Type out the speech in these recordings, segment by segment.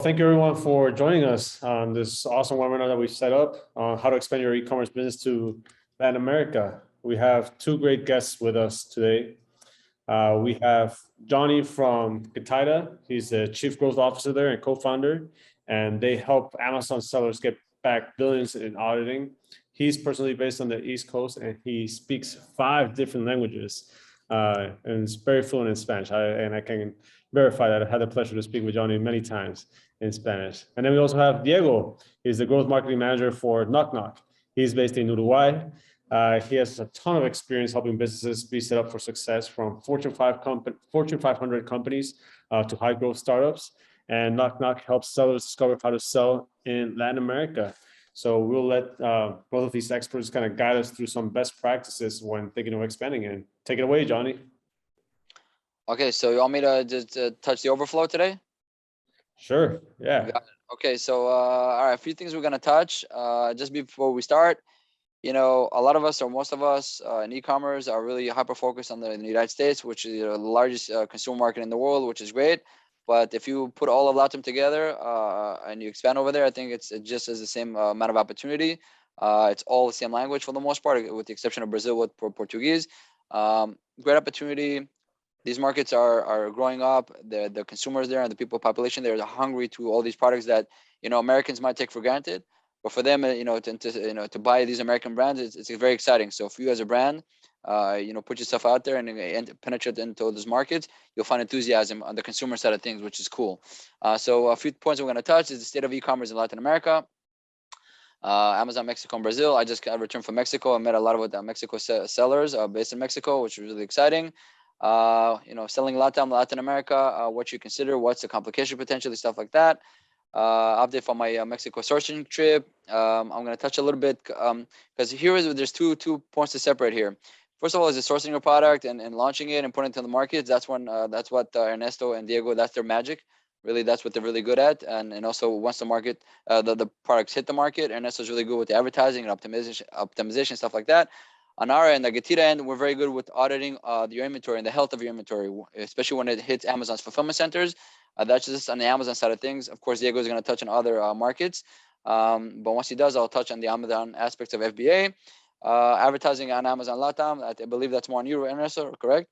Thank you everyone for joining us on this awesome webinar that we set up on how to expand your e-commerce business to Latin America. We have two great guests with us today. We have Johnny from GETIDA. He's the Chief Growth Officer there and co-founder, and they help Amazon sellers get back billions in auditing. He's personally based on the East Coast, and he speaks 5 different languages, and is very fluent in Spanish. I can verify that. I had the pleasure to speak with Johnny many times in Spanish. And then we also have Diego. He's the growth marketing manager for NocNoc. He's based in Uruguay. He has a ton of experience helping businesses be set up for success, from Fortune 500 companies to high growth startups. And NocNoc helps sellers discover how to sell in Latin America. So we'll let both of these experts kind of guide us through some best practices when thinking of expanding. And take it away, Johnny. Okay, so you want me to just touch the overflow today? Sure, yeah. Okay, so all right, a few things we're gonna touch just before we start. You know, a lot of us, or most of us in e-commerce are really hyper-focused on the United States, which is the largest consumer market in the world, which is great. But if you put all of LATAM together and you expand over there, I think it just has the same amount of opportunity. It's all the same language for the most part, with the exception of Brazil with Portuguese. Great opportunity. These markets are growing up. The consumers there and the people population there are hungry to all these products that, you know, Americans might take for granted. But for them, to buy these American brands, it's very exciting. So if you as a brand, put yourself out there and penetrate into those markets, you'll find enthusiasm on the consumer side of things, which is cool. So a few points we're going to touch is the state of e-commerce in Latin America. Amazon, Mexico, and Brazil. I just got returned from Mexico. I met a lot of Mexico sellers based in Mexico, which was really exciting. Selling Latin America, what you consider, what's the complication potentially, stuff like that. Update for my Mexico sourcing trip. I'm going to touch a little bit because there's two points to separate here. First of all, is the sourcing your product and launching it and putting it to the market. That's what Ernesto and Diego, that's their magic. Really, that's what they're really good at. And also once the market, the products hit the market, Ernesto's really good with the advertising and optimization, stuff like that. On our end, the GETIDA end, we're very good with auditing your inventory and the health of your inventory, especially when it hits Amazon's fulfillment centers. That's just on the Amazon side of things. Of course, Diego is going to touch on other markets. But once he does, I'll touch on the Amazon aspects of FBA. Advertising on Amazon LATAM, I believe that's more on you, Ernesto, correct?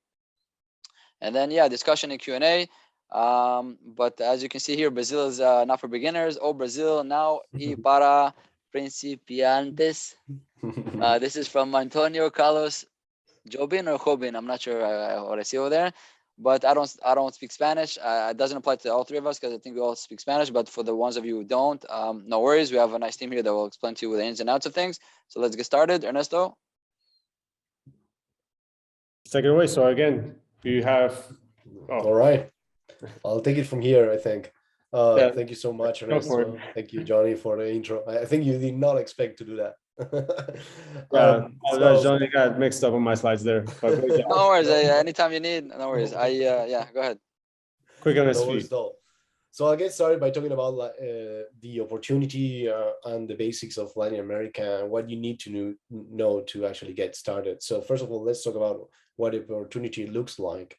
And then, yeah, discussion and Q&A. But as you can see here, Brazil is not for beginners. Oh, Brazil now y para principiantes. This is from Antonio Carlos Jobin or Jobin. I'm not sure what I see over there, but I don't speak Spanish. It doesn't apply to all 3 of us because I think we all speak Spanish. But for the ones of you who don't, no worries. We have a nice team here that will explain to you the ins and outs of things. So let's get started, Ernesto. Take it away. So again, you have. All right, I'll take it from here, I think. Thank you so much, Ernesto. Thank you, Johnny, for the intro. I think you did not expect to do that. Johnny got mixed up on my slides there. No worries. Anytime you need, no worries. Go ahead. Quick on his feet. So I'll get started by talking about the opportunity and the basics of Latin America and what you need to know to actually get started. So first of all, let's talk about what the opportunity looks like.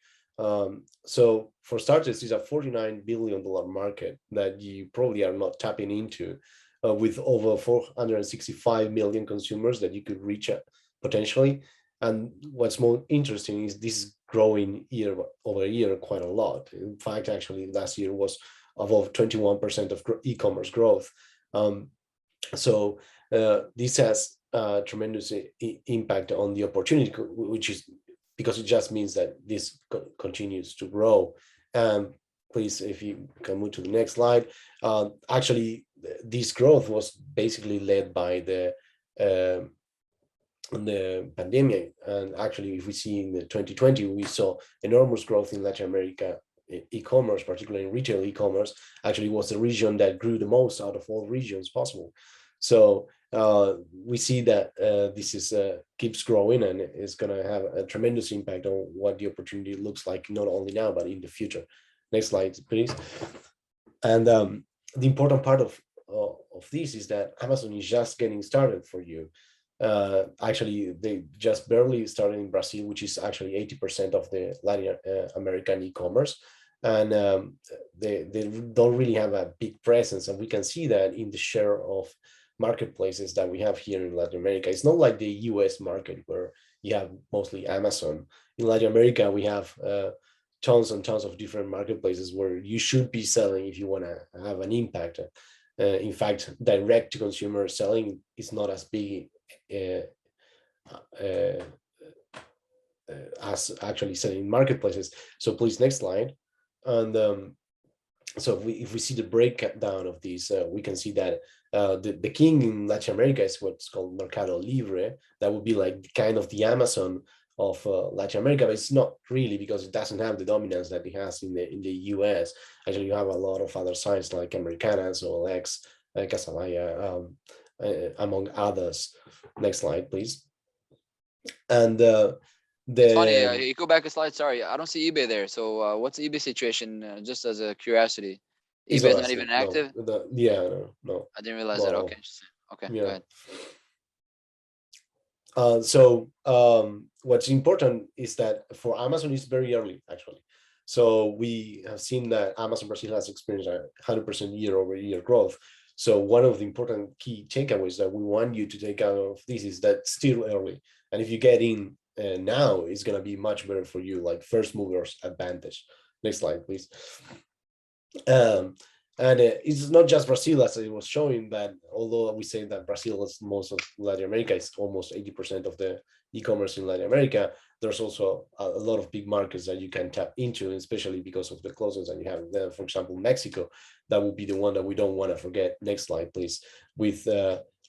So for starters, it's a $49 billion market that you probably are not tapping into, with over 465 million consumers that you could reach potentially. And what's more interesting is this is growing year over year quite a lot. In fact, actually last year was above 21% of e-commerce growth. So this has a tremendous impact on the opportunity, which is because it just means that this continues to grow. Please, if you can move to the next slide. Actually, this growth was basically led by the pandemic. And actually, if we see in the 2020, we saw enormous growth in Latin America. E-commerce, particularly in retail e-commerce, actually was the region that grew the most out of all regions possible. So we see that this keeps growing and is going to have a tremendous impact on what the opportunity looks like, not only now, but in the future. Next slide, please. And the important part of this is that Amazon is just getting started for you. Actually, they just barely started in Brazil, which is actually 80% of the Latin American e-commerce. and they don't really have a big presence. And we can see that in the share of marketplaces that we have here in Latin America. It's not like the US market where you have mostly Amazon. In Latin America, we have tons and tons of different marketplaces where you should be selling if you want to have an impact. In fact, direct to consumer selling is not as big as actually selling marketplaces. So please, next slide. And so if we see the breakdown of these, we can see that the king in Latin America is what's called Mercado Libre. That would be like kind of the Amazon of Latin America, but it's not really, because it doesn't have the dominance that it has in the US. Actually, you have a lot of other sites like Americanas, OLX, Casamaya, among others. Next slide, please. And It's funny, you go back a slide, sorry, I don't see eBay there. So what's the eBay situation, just as a curiosity? It's eBay is not even active? No. I didn't realize that, okay. Okay, Yeah. go ahead. So what's important is that for Amazon, it's very early, actually. So we have seen that Amazon Brazil has experienced a 100% year-over-year growth. So one of the important key takeaways that we want you to take out of this is that it's still early. And if you get in now, it's going to be much better for you, like first movers advantage. Next slide, please. And it's not just Brazil, as it was showing, that although we say that Brazil is most of Latin America, it's almost 80% of the e-commerce in Latin America. There's also a lot of big markets that you can tap into, especially because of the closeness that you have there. For example, Mexico, that would be the one that we don't want to forget. Next slide, please. With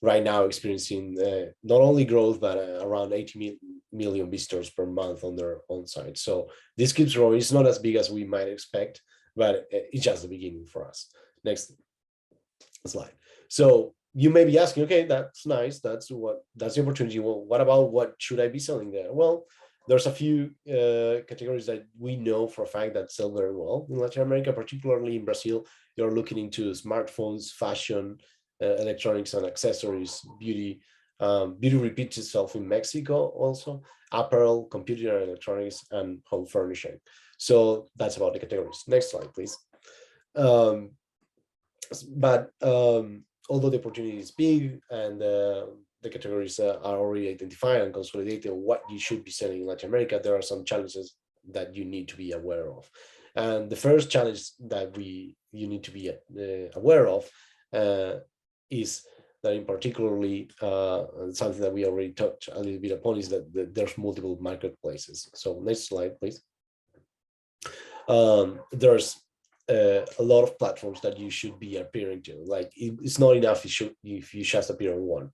right now experiencing not only growth, but around 80 million visitors per month on their own site. So this keeps growing. It's not as big as we might expect, but it's just the beginning for us. Next slide. So you may be asking, okay, that's nice. That's the opportunity. Well, what about what should I be selling there? Well, there's a few categories that we know for a fact that sell very well in Latin America, particularly in Brazil. You're looking into smartphones, fashion, electronics and accessories, beauty. Beauty repeats itself in Mexico also, apparel, computer and electronics, and home furnishing. So that's about the categories. Next slide, please. But although the opportunity is big and the categories are already identified and consolidated what you should be selling in Latin America, there are some challenges that you need to be aware of. And the first challenge that you need to be aware of is that, in particularly something that we already touched a little bit upon, is that there's multiple marketplaces. So next slide, please. There's a lot of platforms that you should be appearing to. Like, it's not enough if you just appear on one.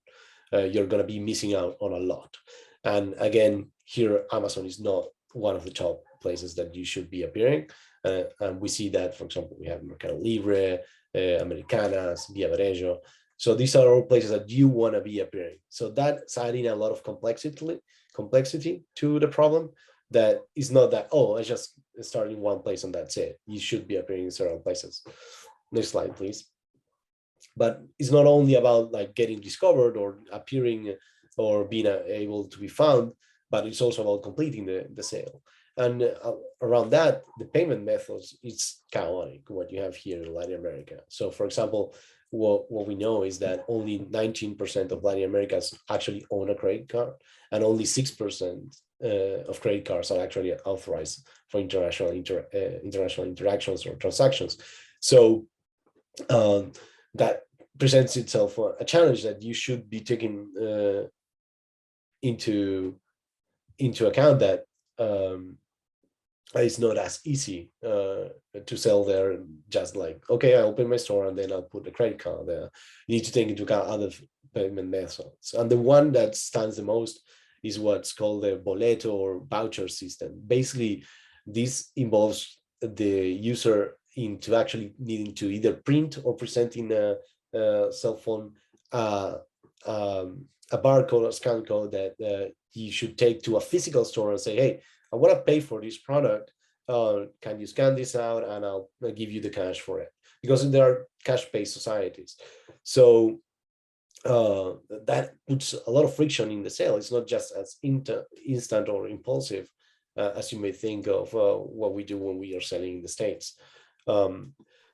You're going to be missing out on a lot. And again, here Amazon is not one of the top places that you should be appearing. And we see that, for example, we have Mercado Libre, Americanas, Via Varejo. So these are all places that you want to be appearing. So that's adding a lot of complexity to the problem. That is not that, oh, I just start in one place and that's it. You should be appearing in several places. Next slide, please. But it's not only about like getting discovered or appearing or being able to be found, but it's also about completing the sale. And around that, the payment methods, it's chaotic, what you have here in Latin America. So for example, what we know is that only 19% of Latin Americans actually own a credit card, and only 6% of credit cards are actually authorized for international interactions or transactions. So that presents itself a challenge that you should be taking into account, that it's not as easy to sell there. Just like, okay, I open my store and then I'll put the credit card there. You need to take into account other payment methods. And the one that stands the most is what's called the boleto or voucher system. Basically, this involves the user into actually needing to either print or present in a cell phone a barcode or scan code that you should take to a physical store and say, hey, I want to pay for this product. Can you scan this out and I'll give you the cash for it? Because there are cash-based societies. So that puts a lot of friction in the sale. It's not just as instant or impulsive as you may think of what we do when we are selling in the States.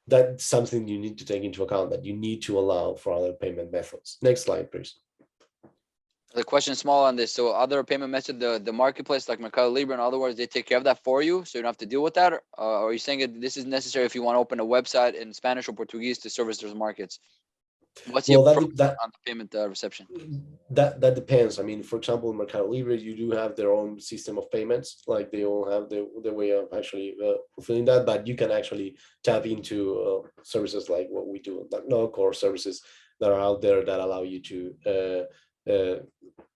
That's something you need to take into account, that you need to allow for other payment methods. Next slide, please. The question is small on this. So other payment method, the marketplace like Mercado Libre, in other words, they take care of that for you, so you don't have to deal with that. Or are you saying that this is necessary if you want to open a website in Spanish or Portuguese to service those markets? What's the approach on the payment reception? That depends. I mean, for example, in Mercado Libre, you do have their own system of payments. Like they all have the way of actually fulfilling that, but you can actually tap into services like what we do on NocNoc, or services that are out there that allow you to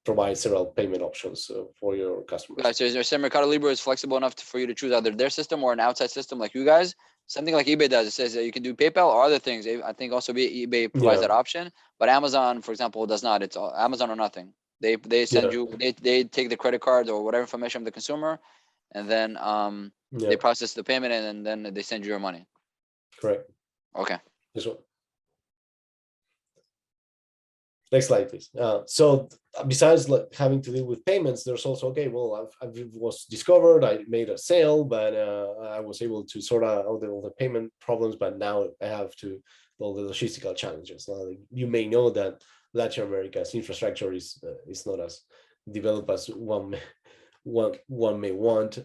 provide several payment options for your customers. Right, so is there some Mercado Libre is flexible enough for you to choose either their system or an outside system like you guys? Something like eBay does. It says that you can do PayPal or other things. I think also eBay provides that option, but Amazon, for example, does not. It's all Amazon or nothing. They send you, they take the credit card or whatever information from the consumer, and then they process the payment, and then they send you your money. Correct. Okay. This one. Next slide, please. So besides having to deal with payments, there's also, okay, well, I was discovered, I made a sale, but I was able to sort out all the payment problems, but now I have to, all the logistical challenges. You may know that Latin America's infrastructure is not as developed as one may want.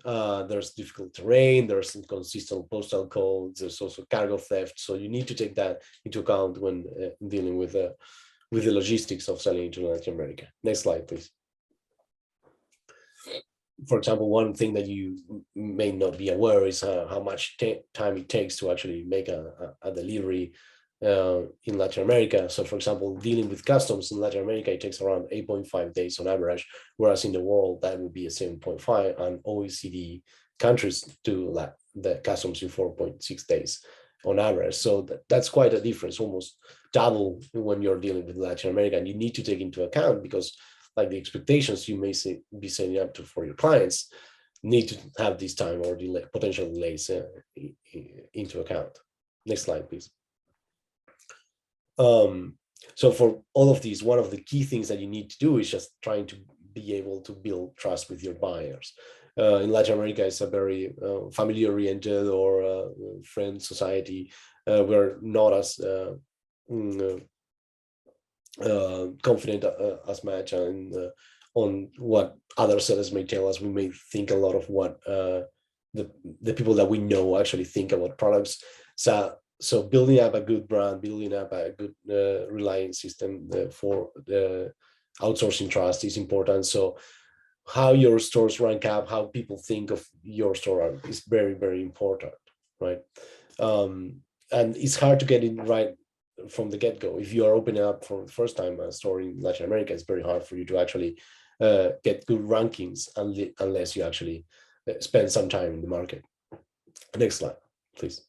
There's difficult terrain, there's inconsistent postal codes, there's also cargo theft. So you need to take that into account when dealing with the logistics of selling into Latin America. Next slide, please. For example, one thing that you may not be aware is how much time it takes to actually make a delivery in Latin America. So for example, dealing with customs in Latin America, it takes around 8.5 days on average, whereas in the world, that would be a 7.5, and OECD countries do the customs in 4.6 days on average. So that's quite a difference, almost double when you're dealing with Latin America. And you need to take into account, because like the expectations you may be setting up for your clients need to have this time or potential delays into account. Next slide, please. So for all of these, one of the key things that you need to do is just trying to be able to build trust with your buyers. In Latin America, it's a very family-oriented or friend society. We're not as confident as much on what other sellers may tell us. We may think a lot of what the people that we know actually think about products. So building up a good brand, building up a good reliance system for the outsourcing trust is important. So how your stores rank up, how people think of your store is very, very important, right? And it's hard to get it right from the get-go. If you are opening up for the first time a store in Latin America, it's very hard for you to actually get good rankings unless you actually spend some time in the market. Next slide, please.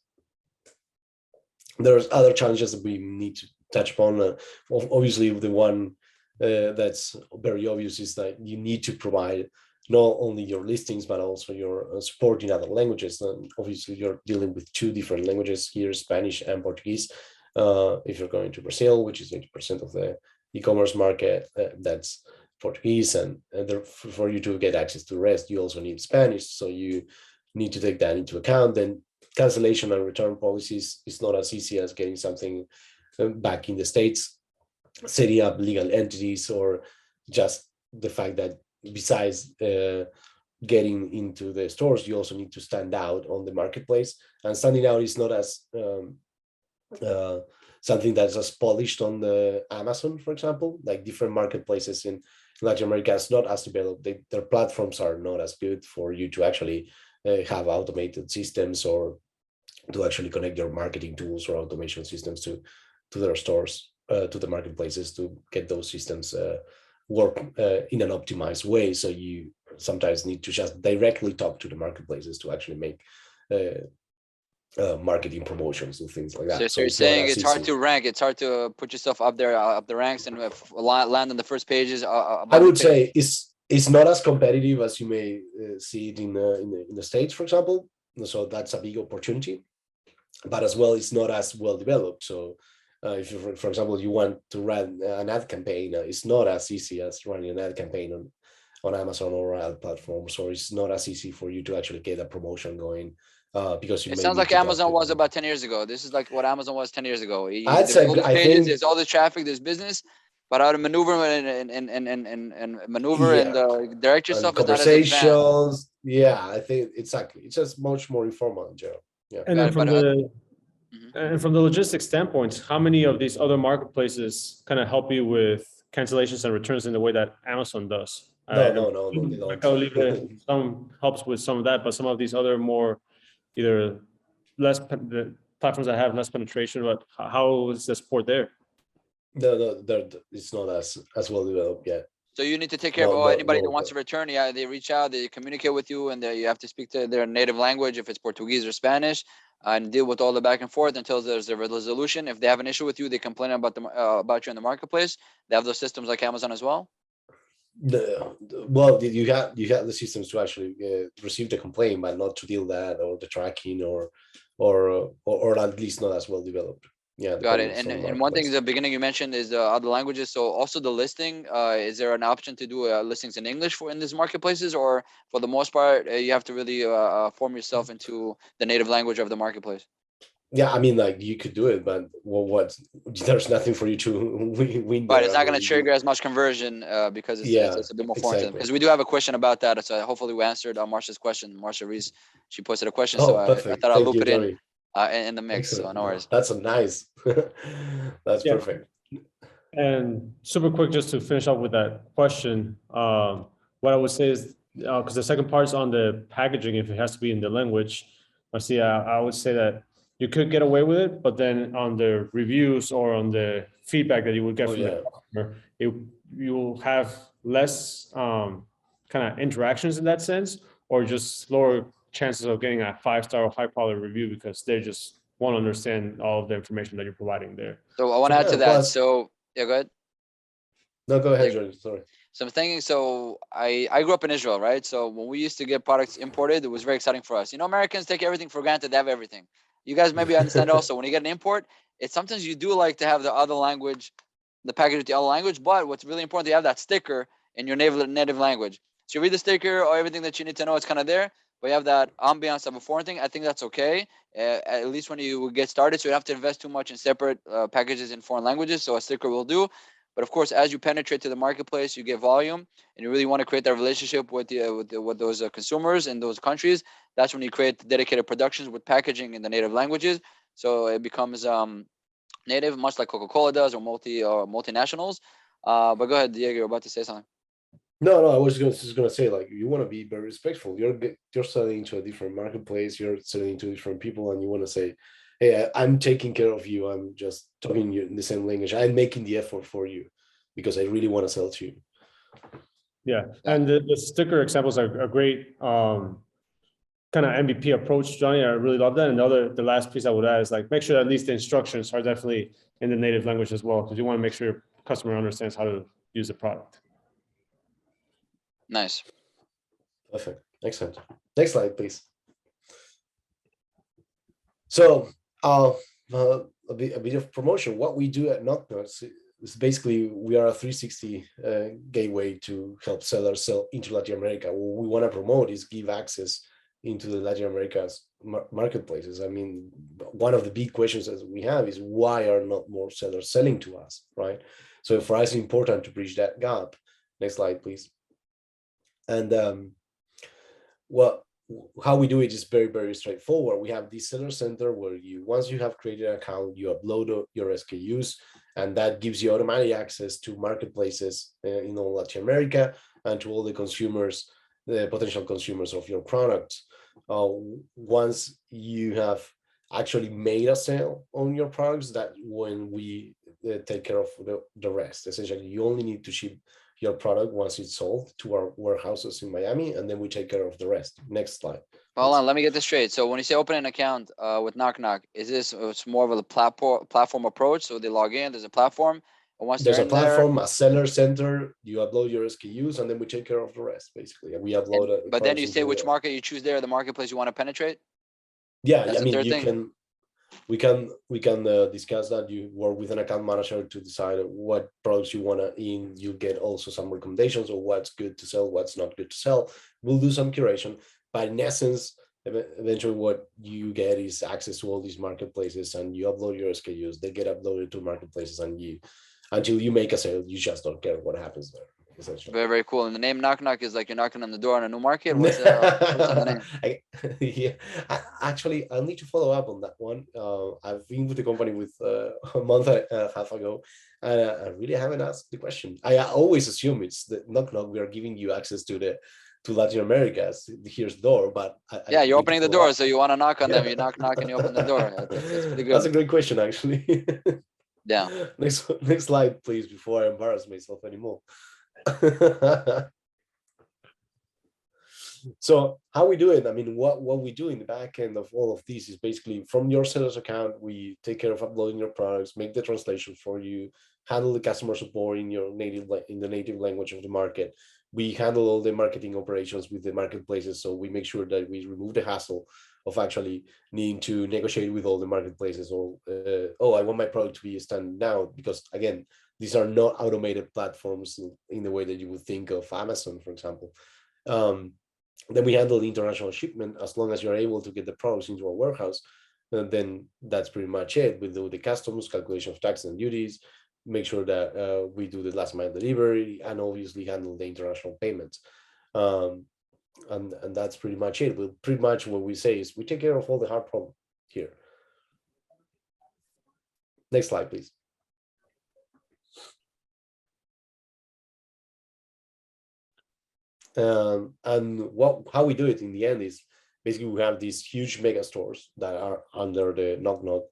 There's other challenges that we need to touch upon. Obviously, the one that's very obvious is that you need to provide not only your listings, but also your support in other languages. And obviously, you're dealing with two different languages here, Spanish and Portuguese. If you're going to Brazil, which is 80% of the e-commerce market, that's Portuguese. And for you to get access to the rest, you also need Spanish. So you need to take that into account. Then cancellation and return policies is not as easy as getting something back in the States, setting up legal entities, or just the fact that besides getting into the stores, you also need to stand out on the marketplace. And standing out is not as something that's as polished on the Amazon, for example. Like different marketplaces in Latin America is not as developed. Their platforms are not as good for you to actually have automated systems, or to actually connect your marketing tools or automation systems to their stores, to the marketplaces, to get those systems work in an optimized way. So you sometimes need to just directly talk to the marketplaces to actually make marketing promotions and things like that. So you're saying it's hard to rank, it's hard to put yourself up there, up the ranks, and land on the first pages. I would say it's not as competitive as you may see it in the States, for example. So that's a big opportunity, but as well, it's not as well developed. So if you, for example, you want to run an ad campaign, it's not as easy as running an ad campaign on Amazon or other platforms, or it's not as easy for you to actually get a promotion going because you It may sounds need like to talk Amazon to was them. about 10 years ago. This is like what Amazon was 10 years ago. I'd There's say, all these I pages, think, there's all this traffic, there's business, but how to maneuver and maneuver and yeah, direct and yourself is not as advanced. conversations. Yeah, I think exactly. It's just much more informal in general. Yeah. And Got then it. But mhm. from the logistics standpoint, how many of these other marketplaces kind of help you with cancellations and returns in the way that Amazon does? No, they don't. Mercado Libre, some helps with some of that, but some of these other more either the platforms that have less penetration, but how is the support there? It's not as well developed yet. So you need to take care of anybody that wants No. to return. Yeah, they reach out, they communicate with you, and you have to speak to their native language if it's Portuguese or Spanish, and deal with all the back and forth until there's a resolution. If they have an issue with you, they complain about you in the marketplace. They have those systems like Amazon as well. Well, you have the systems to actually receive the complaint, but not to deal that or the tracking or at least not as well developed. Yeah, Got it. depending on And one thing marketplace. in the beginning you mentioned is other languages. So also the listing, is there an option to do listings in English in these marketplaces, or for the most part you have to really form yourself into the native language of the marketplace? Yeah, I mean, like you could do it, but what there's nothing for you to win But there. it's I not mean, going to trigger as much conversion because yeah, it's a bit more foreign to them. exactly. Because we do have a question about that. So hopefully we answered Marsha's question. Marsha Reese, she posted a question. So Oh, I perfect. thought I'll Thank loop you, it Johnny. in the mix. So Excellent. no worries. That's a nice. That's Yeah. perfect. And super quick, just to finish up with that question, what I would say is, because the second part is on the packaging, if it has to be in the language, I would say that you could get away with it, but then on the reviews or on the feedback that you would get Oh from yeah. the customer, you will have less kind of interactions in that sense, or just lower chances of getting a 5-star or high quality review because they just won't understand all of the information that you're providing there. So I want to add to that. Plus, So yeah, go ahead. no, go ahead, Yeah. Johnny. Sorry. So I'm thinking, so I grew up in Israel, right? So when we used to get products imported, it was very exciting for us. You know, Americans take everything for granted. They have everything. You guys maybe understand also when you get an import, it's sometimes you do like to have the other language, the package with the other language, but what's really important, you have that sticker in your native language. So you read the sticker or everything that you need to know, it's kind of there, but you have that ambiance of a foreign thing. I think that's okay, at least when you get started. So you don't have to invest too much in separate packages in foreign languages. So a sticker will do. But of course, as you penetrate to the marketplace, you get volume, and you really want to create that relationship with those consumers in those countries. That's when you create dedicated productions with packaging in the native languages. So it becomes native, much like Coca-Cola does, or multinationals. But go ahead, Diego, you're about to say something. No, I was just gonna say, like, you want to be very respectful. You're selling to a different marketplace. You're selling to different people, and you want to say, "Hey, I'm taking care of you. I'm just talking you in the same language. I'm making the effort for you because I really want to sell to you." Yeah, and the sticker examples are a great kind of MVP approach, Johnny. I really love that. And the last piece I would add is like make sure at least the instructions are definitely in the native language as well, because you want to make sure your customer understands how to use the product. Nice. Perfect. Excellent. Next slide, please. So, a bit of promotion. What we do at NocNoc is basically we are a 360 gateway to help sellers sell into Latin America. What we want to promote is give access into the Latin America's marketplaces. I mean, one of the big questions that we have is why are not more sellers selling to us, right? So for us, it's important to bridge that gap. Next slide, please. And how we do it is very, very straightforward. We have this seller center where once you have created an account, you upload your SKUs, and that gives you automatic access to marketplaces in all Latin America and to all the consumers, the potential consumers of your products. Once you have actually made a sale on your products, that when we take care of the rest. Essentially, you only need to ship your product once it's sold to our warehouses in Miami, and then we take care of the rest. Next slide. Hold on, let me get this straight. So when you say open an account with NocNoc, is this it's more of a platform approach? So they log in, there's a platform, and once There's they're a in there, platform, a seller center. You upload your SKUs, and then we take care of the rest. Basically, and we upload it. but then you say which market you choose there, the marketplace you want to penetrate. Yeah, That's I the mean, third you thing. can. we can discuss that. You work with an account manager to decide what products you want to in. You get also some recommendations of what's good to sell, what's not good to sell. We'll do some curation, but in essence, eventually what you get is access to all these marketplaces, and you upload your SKUs. They get uploaded to marketplaces, and you, until you make a sale, you just don't care what happens there. Essentially. Very, very cool. And the name NocNoc is like you're knocking on the door on a new market. What's on the name? Yeah, actually, I'll need to follow up on that one. I've been with the company with a month and a half ago, and I really haven't asked the question. I always assume it's the NocNoc. We are giving you access to Latin America. Here's the door, but yeah, you're opening the door, so you want to knock on them. Yeah. You knock, and you open the door. That's pretty good. That's a great question, actually. Yeah. Next slide, please, before I embarrass myself anymore. So how we do it? I mean, what we do in the back end of all of this is basically from your seller's account, we take care of uploading your products, make the translation for you, handle the customer support in your the native language of the market. We handle all the marketing operations with the marketplaces. So we make sure that we remove the hassle of actually needing to negotiate with all the marketplaces, or oh, I want my product to be standing out, because again, these are not automated platforms in the way that you would think of Amazon, for example. Then we handle the international shipment. As long as you're able to get the products into our warehouse, then that's pretty much it. We do the customs, calculation of taxes and duties, make sure that we do the last mile delivery, and obviously handle the international payments. And that's pretty much it. But pretty much what we say is we take care of all the hard problem here. Next slide, please. And how we do it in the end is basically we have these huge mega stores that are under the NocNoc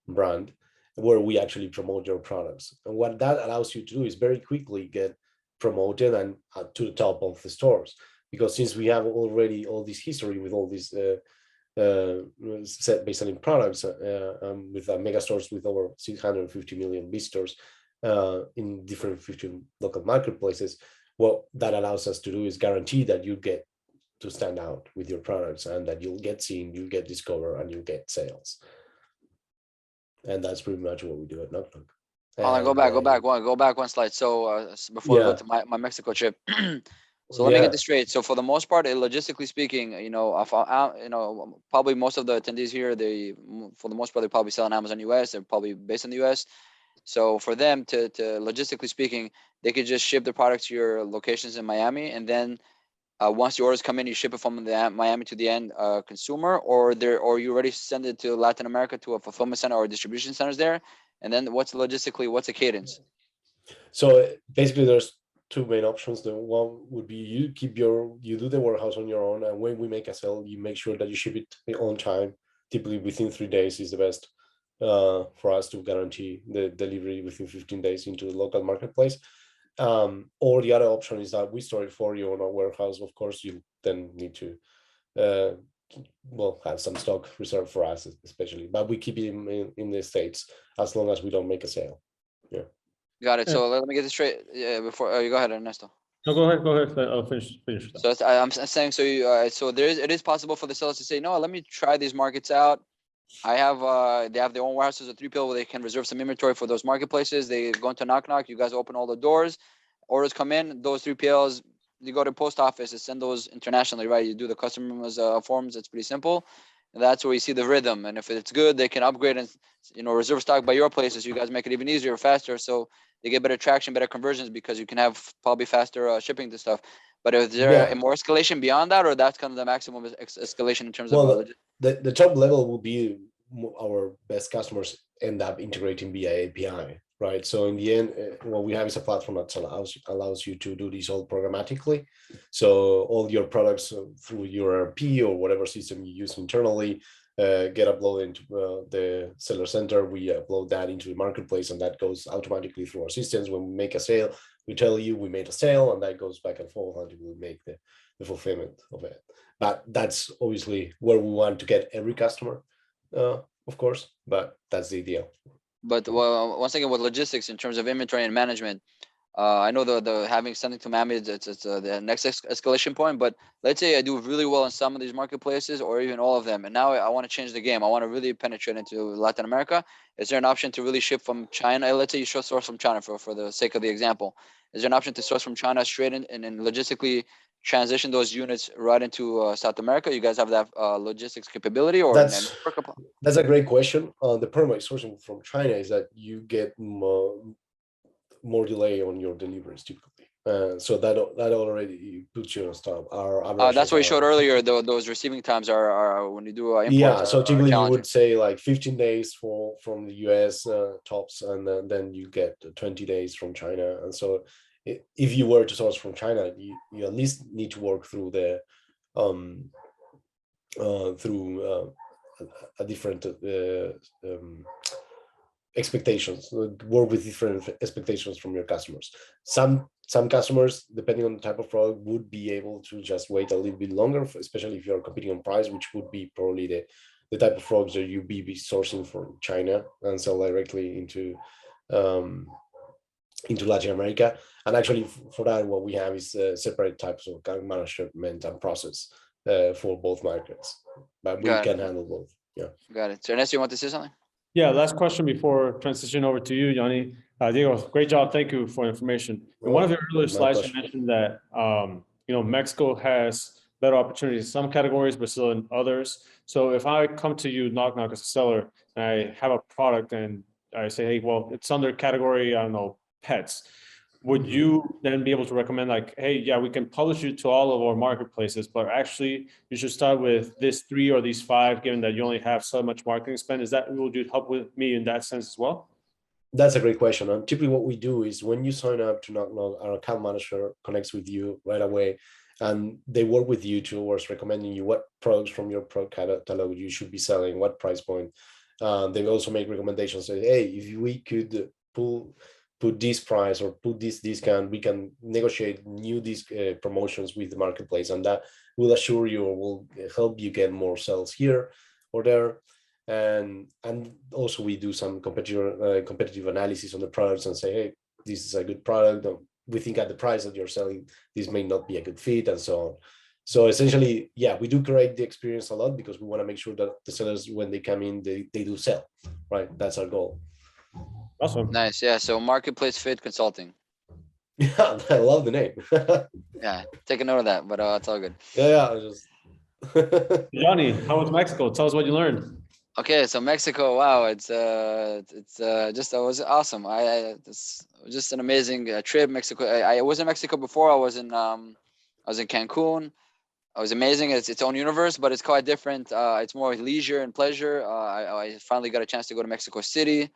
brand, where we actually promote your products. And what that allows you to do is very quickly get promoted and to the top of the stores, because since we have already all this history with all these best-selling products with mega stores with over 650 million visitors in different 15 local marketplaces, what that allows us to do is guarantee that you get to stand out with your products, and that you'll get seen, you'll get discovered, and you'll get sales. And that's pretty much what we do at NocNoc. Hold on, go back one slide. So before we go to my Mexico trip. So let me get this straight. So for the most part, logistically speaking, probably most of the attendees here, for the most part, they probably sell on Amazon US. They're probably based in the US. So for them to logistically speaking, they could just ship the products to your locations in Miami, and then once the orders come in, you ship it from the Miami to the end consumer, or you already send it to Latin America to a fulfillment center or distribution centers there. And then what's the cadence? So basically, there's two main options. The one would be you do the warehouse on your own, and when we make a sale, you make sure that you ship it on time. Typically within 3 days is the best for us to guarantee the delivery within 15 days into the local marketplace. Or the other option is that we store it for you on our warehouse. Of course, you then need to have some stock reserved for us, especially, but we keep it in the States as long as we don't make a sale. Yeah. Got it. So let me get this straight. Yeah, before you go ahead, Ernesto. No, go ahead. I'll finish. So I'm saying, so it is possible for the sellers to say, no, let me try these markets out. I have they have their own warehouses of 3PL where they can reserve some inventory for those marketplaces. They go into NocNoc. You guys open all the doors. Orders come in. Those 3PLs, you go to post office and send those internationally, right? You do the customers forms. It's pretty simple. And that's where you see the rhythm. And if it's good, they can upgrade and reserve stock by your places. You guys make it even easier, faster. So they get better traction, better conversions, because you can have probably faster shipping to stuff. But is there more escalation beyond that, or that's kind of the maximum escalation in terms of? The top level will be our best customers end up integrating via API, right? So in the end, what we have is a platform that allows you to do this all programmatically. So all your products through your ERP or whatever system you use internally get uploaded into the seller center. We upload that into the marketplace, and that goes automatically through our systems. When we make a sale, we tell you we made a sale, and that goes back and forth until we make the fulfillment of it. But that's obviously where we want to get every customer, of course, but that's the ideal. But once again, with logistics in terms of inventory and management, I know the having something to manage, it's the next escalation point. But let's say I do really well in some of these marketplaces, or even all of them, and now I want to change the game. I want to really penetrate into Latin America. Is there an option to really ship from China? Let's say you should source from China for the sake of the example. Is there an option to source from China straight in and logistically transition those units right into South America? You guys have that logistics capability or That's a great question. The problem with sourcing from China is that you get more delay on your deliveries typically. So that already puts you on stop. That's what you showed earlier. Those receiving times are when you do imports. Yeah, so typically you would say like 15 days from the US tops, and then you get 20 days from China. And so if you were to source from China, you at least need to work through the a different expectations, work with different expectations from your customers. Some customers, depending on the type of product, would be able to just wait a little bit longer, especially if you're competing on price, which would be probably the type of products that you be sourcing from China and sell directly into Latin America. And actually for that, what we have is separate types of management and process for both markets, but we can handle both. Yeah. Got it. So Ernesto, you want to say something? Yeah, last question before transition over to you, Yanni. Diego, great job. Thank you for information. In one of your earlier slides, you mentioned that Mexico has better opportunities in some categories, but still in others. So if I come to you, NocNoc, as a seller, and I have a product and I say, hey, well, it's under category, I don't know, pets. Would you then be able to recommend like, hey, yeah, we can publish you to all of our marketplaces, but actually you should start with this 3 or these 5, given that you only have so much marketing spend? Would you help with me in that sense as well? That's a great question. And typically what we do is when you sign up to NocNoc, our account manager connects with you right away, and they work with you towards recommending you what products from your product catalog you should be selling, what price point. They also make recommendations, say, hey, if we could put this price or put this discount, we can negotiate new promotions with the marketplace, and that will assure you or will help you get more sales here or there. And also we do some competitive analysis on the products and say, hey, this is a good product. We think at the price that you're selling, this may not be a good fit, and so on. So essentially, yeah, we do create the experience a lot because we want to make sure that the sellers, when they come in, they do sell, right? That's our goal. Awesome. Nice. Yeah. So Marketplace Fit Consulting. Yeah, I love the name. Yeah, take a note of that, but it's all good. Yeah, I just Johnny, how was Mexico? Tell us what you learned. Okay, so Mexico, wow, it was awesome. It was just an amazing trip. Mexico. I was in Mexico before. I was in Cancun. It was amazing. It's its own universe, but it's quite different. It's more leisure and pleasure. I finally got a chance to go to Mexico City.